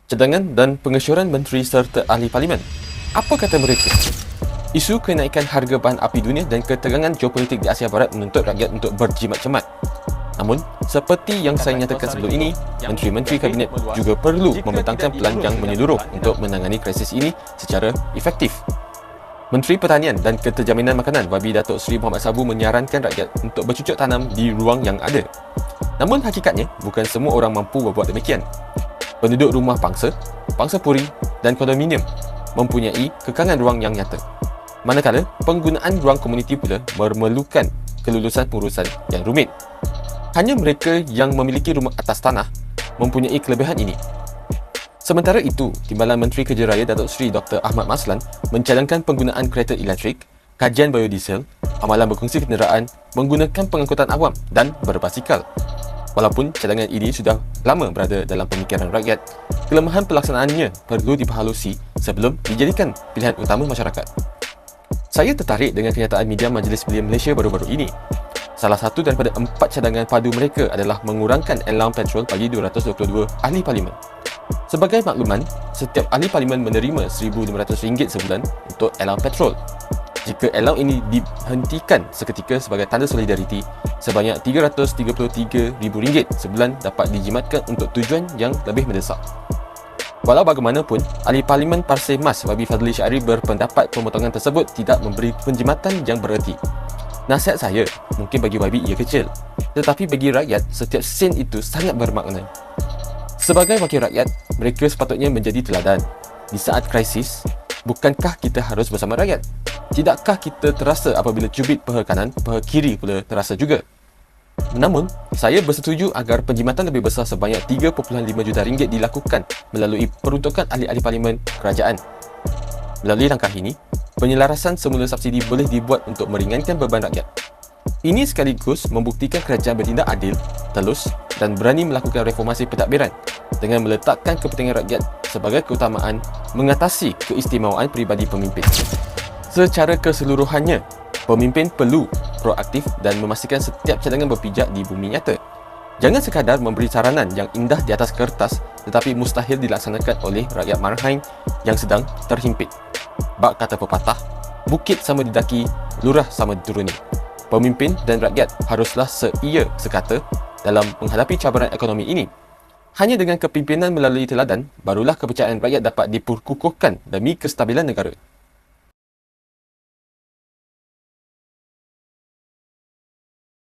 cadangan dan pengesyoran menteri serta ahli parlimen. Apa kata mereka? Isu kenaikan harga bahan api dunia dan ketegangan geopolitik di Asia Barat menuntut rakyat untuk berjimat-cemat. Namun, seperti yang saya nyatakan sebelum ini, menteri-menteri kabinet juga perlu membentangkan pelan yang menyeluruh untuk menangani krisis ini secara efektif. Menteri Pertanian dan Keterjaminan Makanan Wabi Datuk Seri Mohamad Sabu menyarankan rakyat untuk bercucuk tanam di ruang yang ada. Namun hakikatnya, bukan semua orang mampu berbuat demikian. Penduduk rumah pangsa, pangsa puri dan kondominium mempunyai kekangan ruang yang nyata. Manakala, penggunaan ruang komuniti pula memerlukan kelulusan pengurusan yang rumit. Hanya mereka yang memiliki rumah atas tanah mempunyai kelebihan ini. Sementara itu, Timbalan Menteri Kerja Raya Datuk Seri Dr. Ahmad Maslan mencadangkan penggunaan kereta elektrik, kajian biodiesel, amalan berkongsi kenderaan, menggunakan pengangkutan awam dan berbasikal. Walaupun cadangan ini sudah lama berada dalam pemikiran rakyat, kelemahan pelaksanaannya perlu diperhalusi sebelum dijadikan pilihan utama masyarakat. Saya tertarik dengan kenyataan media Majlis Belia Malaysia baru-baru ini. Salah satu daripada 4 cadangan padu mereka adalah mengurangkan allowance petrol bagi 222 ahli parlimen. Sebagai makluman, setiap ahli parlimen menerima RM1,500 sebulan untuk allowance petrol. Jika allowance ini dihentikan seketika sebagai tanda solidariti, sebanyak RM333,000 sebulan dapat dijimatkan untuk tujuan yang lebih mendesak. Walau bagaimanapun, ahli parlimen Parseh Mas Wabi Fadli Syari berpendapat pemotongan tersebut tidak memberi penjimatan yang bererti. Nasihat saya, mungkin bagi Wabi ia kecil, tetapi bagi rakyat, setiap sen itu sangat bermakna. Sebagai wakil rakyat, mereka sepatutnya menjadi teladan. Di saat krisis, bukankah kita harus bersama rakyat? Tidakkah kita terasa apabila cubit peha kanan, peha kiri pula terasa juga? Namun, saya bersetuju agar penjimatan lebih besar sebanyak RM3.5 juta dilakukan melalui peruntukan ahli-ahli parlimen kerajaan. Melalui langkah ini, penyelarasan semula subsidi boleh dibuat untuk meringankan beban rakyat. Ini sekaligus membuktikan kerajaan bertindak adil, telus dan berani melakukan reformasi pentadbiran dengan meletakkan kepentingan rakyat sebagai keutamaan mengatasi keistimewaan peribadi pemimpin. Secara keseluruhannya, pemimpin perlu proaktif dan memastikan setiap cadangan berpijak di bumi nyata. Jangan sekadar memberi saranan yang indah di atas kertas tetapi mustahil dilaksanakan oleh rakyat Marhain yang sedang terhimpit. Bak kata pepatah, bukit sama didaki, lurah sama dituruni. Pemimpin dan rakyat haruslah seia sekata dalam menghadapi cabaran ekonomi ini. Hanya dengan kepimpinan melalui teladan, barulah kepercayaan rakyat dapat diperkukuhkan demi kestabilan negara.